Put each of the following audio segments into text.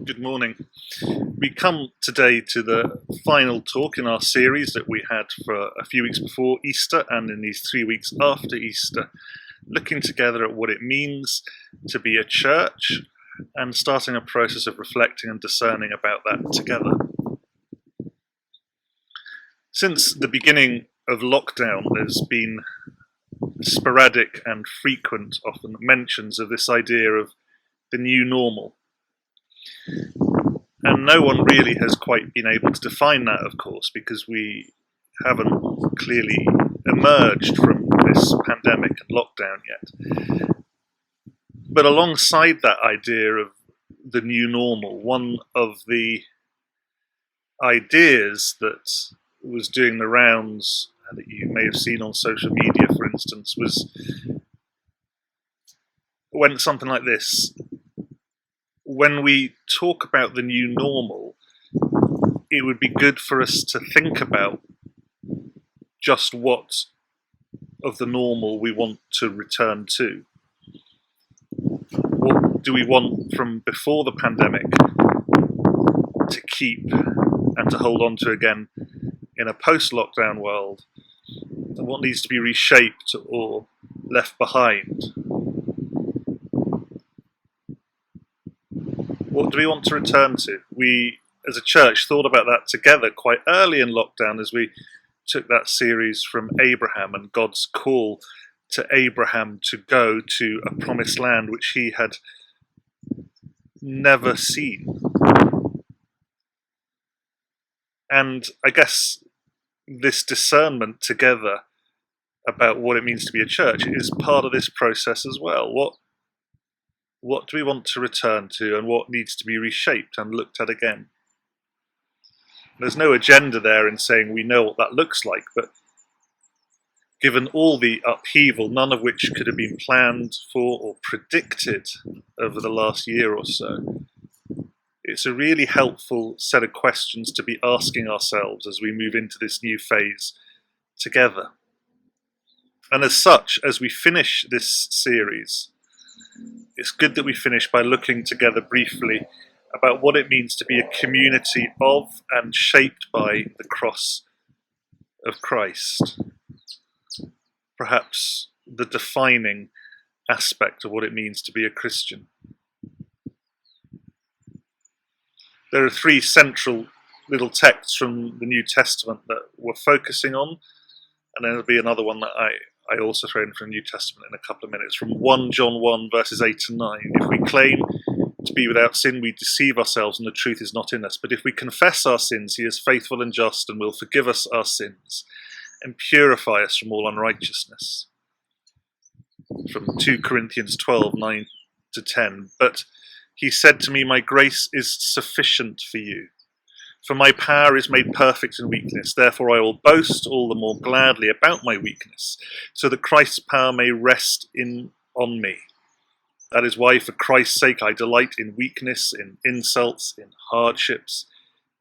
Good morning. We come today to the final talk in our series that we had for a few weeks before Easter and in these 3 weeks after Easter, looking together at what it means to be a church and starting a process of reflecting and discerning about that together. Since the beginning of lockdown, there's been sporadic and frequent, often mentions of this idea of the new normal. And no one really has quite been able to define that, of course, because we haven't clearly emerged from this pandemic and lockdown yet. But alongside that idea of the new normal, one of the ideas that was doing the rounds, that you may have seen on social media, for instance, went something like this. When we talk about the new normal, it would be good for us to think about just what of the normal we want to return to. What do we want from before the pandemic to keep and to hold on to again in a post-lockdown world? And what needs to be reshaped or left behind? What do we want to return to? We, as a church, thought about that together quite early in lockdown as we took that series from Abraham and God's call to Abraham to go to a promised land which he had never seen. And I guess this discernment together about what it means to be a church is part of this process as well. What do we want to return to, and what needs to be reshaped and looked at again? There's no agenda there in saying we know what that looks like, but given all the upheaval, none of which could have been planned for or predicted over the last year or so, it's a really helpful set of questions to be asking ourselves as we move into this new phase together. And as such, as we finish this series, it's good that we finish by looking together briefly about what it means to be a community of and shaped by the cross of Christ. Perhaps the defining aspect of what it means to be a Christian. There are 3 central little texts from the New Testament that we're focusing on, and then there'll be another one that I also throw in from the New Testament in a couple of minutes, from 1 John 1 verses 8 and 9. If we claim to be without sin, we deceive ourselves and the truth is not in us. But if we confess our sins, he is faithful and just and will forgive us our sins and purify us from all unrighteousness. From 2 Corinthians 12, 9 to 10. But he said to me, my grace is sufficient for you. For my power is made perfect in weakness. Therefore I will boast all the more gladly about my weakness, so that Christ's power may rest on me. That is why, for Christ's sake, I delight in weakness, in insults, in hardships,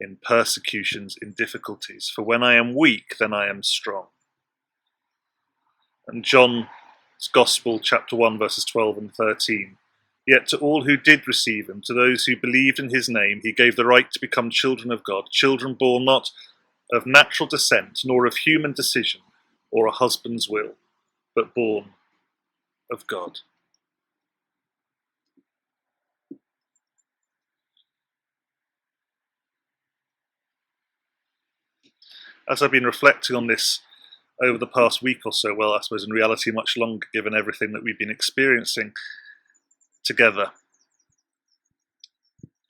in persecutions, in difficulties. For when I am weak, then I am strong. And John's Gospel, chapter 1, verses 12 and 13. Yet to all who did receive him, to those who believed in his name, he gave the right to become children of God, children born not of natural descent, nor of human decision, or a husband's will, but born of God. As I've been reflecting on this over the past week or so, well, I suppose in reality much longer, given everything that we've been experiencing together,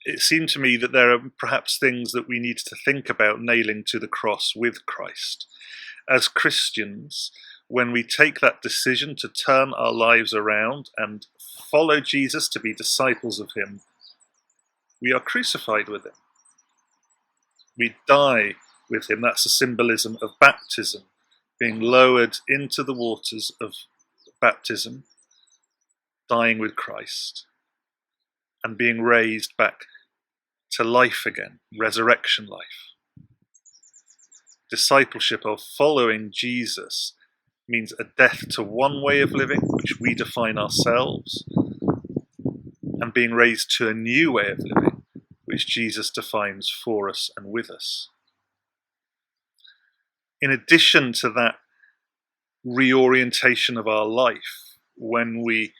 it seemed to me that there are perhaps things that we need to think about nailing to the cross with Christ. As Christians, when we take that decision to turn our lives around and follow Jesus, to be disciples of him, we are crucified with him. We die with him. That's a symbolism of baptism, being lowered into the waters of baptism, dying with Christ, and being raised back to life again, resurrection life. Discipleship of following Jesus means a death to one way of living, which we define ourselves, and being raised to a new way of living, which Jesus defines for us and with us. In addition to that reorientation of our life, when we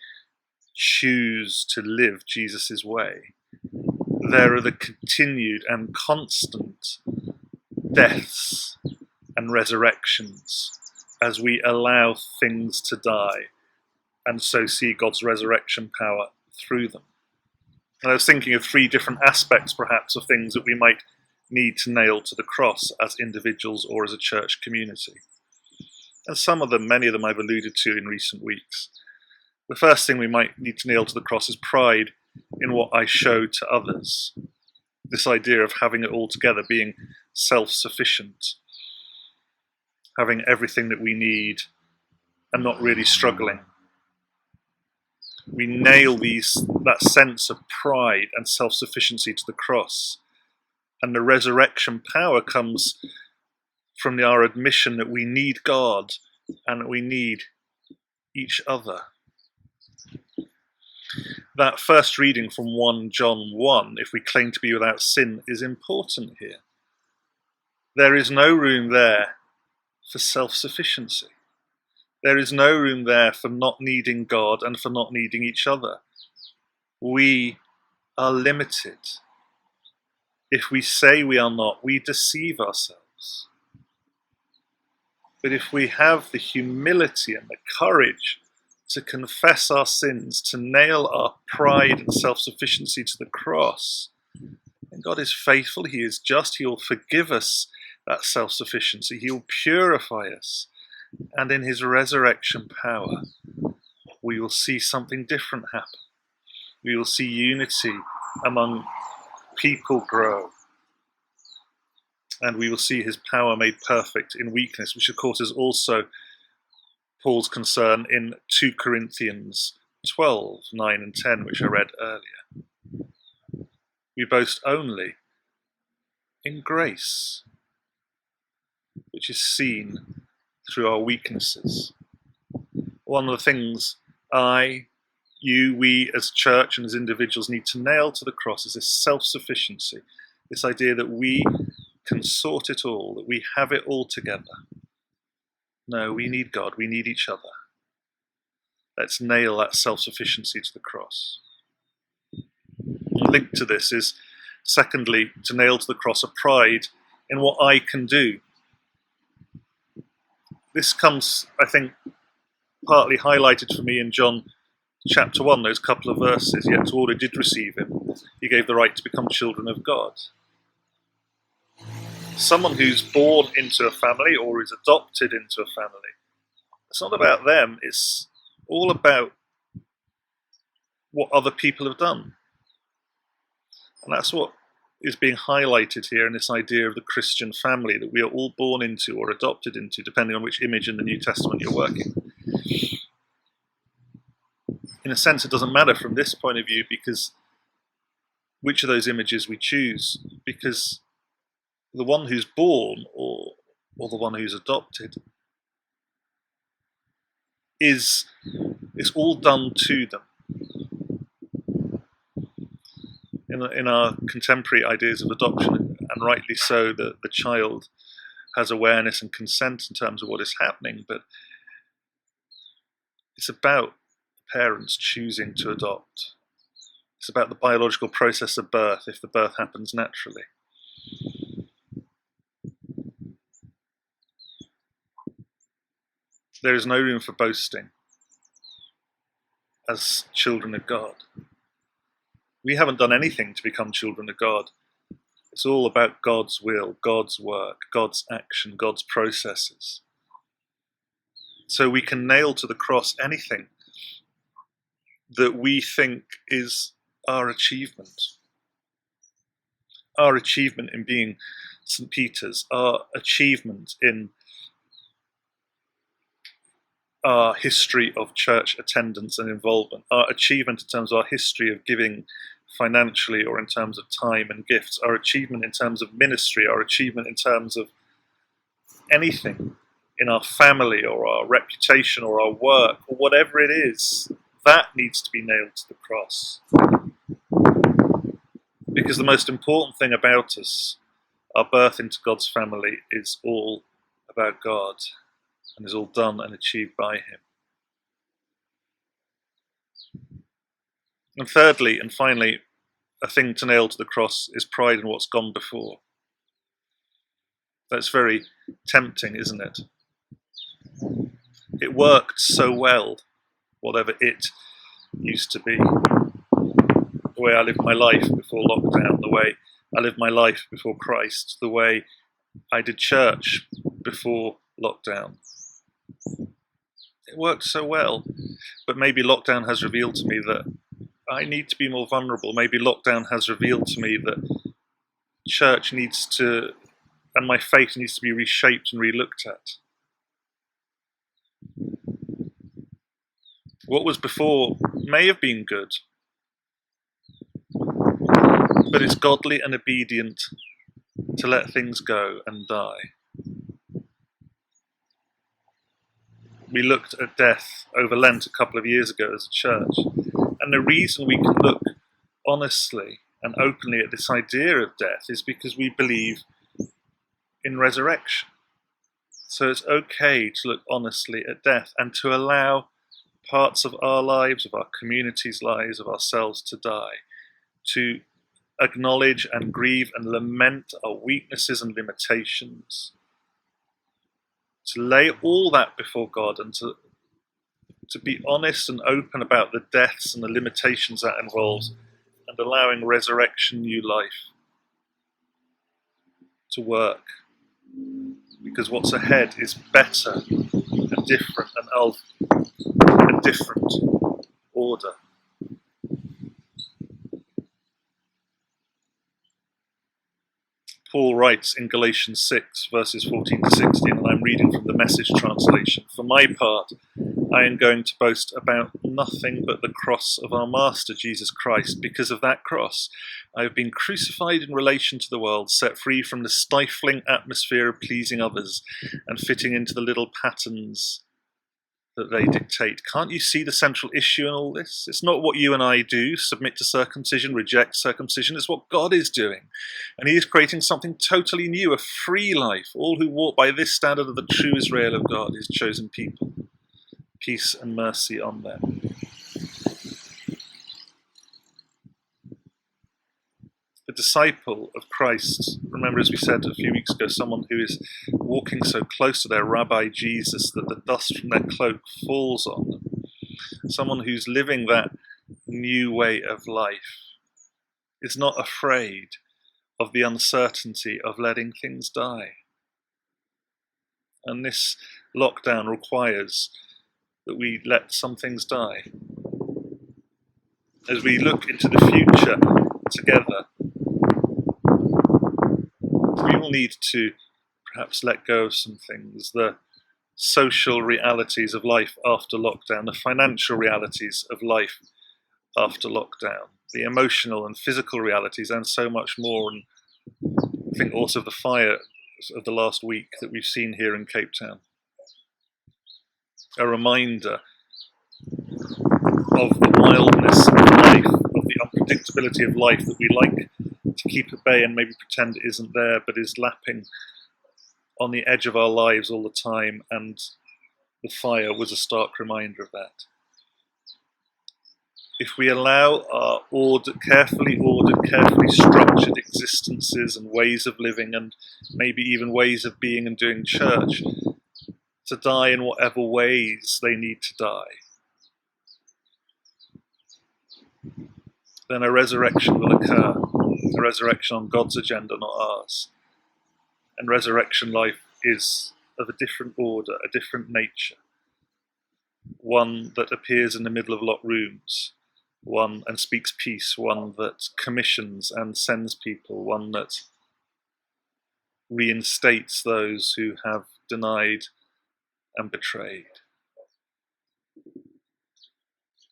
choose to live Jesus' way, there are the continued and constant deaths and resurrections as we allow things to die and so see God's resurrection power through them. And I was thinking of three different aspects, perhaps, of things that we might need to nail to the cross as individuals or as a church community. And some of them, many of them I've alluded to in recent weeks. The first thing we might need to nail to the cross is pride in what I show to others. This idea of having it all together, being self-sufficient, having everything that we need and not really struggling. We nail that sense of pride and self-sufficiency to the cross. And the resurrection power comes from our admission that we need God and that we need each other. That first reading from 1 John 1, if we claim to be without sin, is important here. There is no room there for self-sufficiency. There is no room there for not needing God and for not needing each other. We are limited. If we say we are not, we deceive ourselves. But if we have the humility and the courage to confess our sins, to nail our pride and self-sufficiency to the cross, then God is faithful, He is just, He will forgive us that self-sufficiency, He will purify us, and in His resurrection power, we will see something different happen. We will see unity among people grow, and we will see His power made perfect in weakness, which of course is also Paul's concern in 2 Corinthians 12, 9 and 10, which I read earlier. We boast only in grace, which is seen through our weaknesses. One of the things we as church and as individuals need to nail to the cross is this self-sufficiency, this idea that we can sort it all, that we have it all together. No, we need God, we need each other. Let's nail that self-sufficiency to the cross. Linked to this is, secondly, to nail to the cross a pride in what I can do. This comes, I think, partly highlighted for me in John chapter 1, those couple of verses. Yet to all who did receive Him, He gave the right to become children of God. Someone who's born into a family or is adopted into a family, it's not about them, it's all about what other people have done. And that's what is being highlighted here in this idea of the Christian family that we are all born into or adopted into, depending on which image in the New Testament you're working. In a sense, it doesn't matter from this point of view, because which of those images we choose, because the one who's born or the one who's adopted it's all done to them. In our contemporary ideas of adoption, and rightly so, the child has awareness and consent in terms of what is happening, but it's about parents choosing to adopt. It's about the biological process of birth, if the birth happens naturally. There is no room for boasting as children of God. We haven't done anything to become children of God. It's all about God's will, God's work, God's action, God's processes. So we can nail to the cross anything that we think is our achievement. Our achievement in being St. Peter's, our achievement in our history of church attendance and involvement, our achievement in terms of our history of giving financially or in terms of time and gifts, our achievement in terms of ministry, our achievement in terms of anything in our family or our reputation or our work or whatever it is, that needs to be nailed to the cross. Because the most important thing about us, our birth into God's family, is all about God and is all done and achieved by him. And thirdly and finally, a thing to nail to the cross is pride in what's gone before. That's very tempting, isn't it? It worked so well, whatever it used to be. The way I lived my life before lockdown, the way I lived my life before Christ, the way I did church before lockdown. It worked so well, but maybe lockdown has revealed to me that I need to be more vulnerable. Maybe lockdown has revealed to me that church needs to, and my faith needs to be reshaped and relooked at. What was before may have been good, but it's godly and obedient to let things go and die. We looked at death over Lent a couple of years ago as a church, and the reason we can look honestly and openly at this idea of death is because we believe in resurrection. So it's okay to look honestly at death and to allow parts of our lives, of our community's lives, of ourselves to die, to acknowledge and grieve and lament our weaknesses and limitations, to lay all that before God and to be honest and open about the deaths and the limitations that involves, and allowing resurrection new life to work. Because what's ahead is better and different and of a different order. Paul writes in Galatians 6, verses 14 to 16, and I'm reading from the Message translation. For my part, I am going to boast about nothing but the cross of our Master, Jesus Christ. Because of that cross, I have been crucified in relation to the world, set free from the stifling atmosphere of pleasing others and fitting into the little patterns that they dictate. Can't you see the central issue in all this? It's not what you and I do, submit to circumcision, reject circumcision. It's what God is doing. And he is creating something totally new, a free life. All who walk by this standard of the true Israel of God, his chosen people. Peace and mercy on them. The disciple of Christ, remember as we said a few weeks ago, someone who is walking so close to their Rabbi Jesus that the dust from their cloak falls on them. Someone who's living that new way of life is not afraid of the uncertainty of letting things die. And this lockdown requires that we let some things die. As we look into the future together, we will need to perhaps let go of some things, the social realities of life after lockdown, the financial realities of life after lockdown, the emotional and physical realities, and so much more. And I think also the fire of the last week that we've seen here in Cape Town. A reminder of the wildness of life, of the unpredictability of life that we like to keep at bay and maybe pretend it isn't there, but is lapping on the edge of our lives all the time, and the fire was a stark reminder of that. If we allow our carefully ordered, carefully structured existences and ways of living, and maybe even ways of being and doing church, to die in whatever ways they need to die, then a resurrection will occur, a resurrection on God's agenda, not ours. And resurrection life is of a different order, a different nature, one that appears in the middle of locked rooms, one and speaks peace, one that commissions and sends people, one that reinstates those who have denied and betrayed.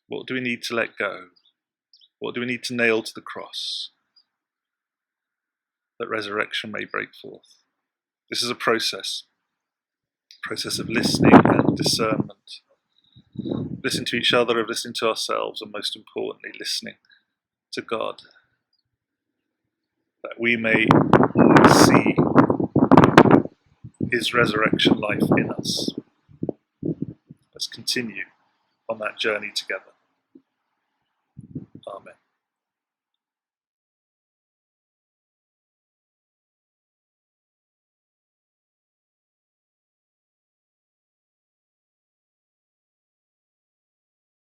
What do we need to let go? What do we need to nail to the cross that resurrection may break forth? This is a process of listening and discernment. Listening to each other, of listening to ourselves, and most importantly, listening to God. that we may see his resurrection life in us. Let's continue on that journey together. Amen.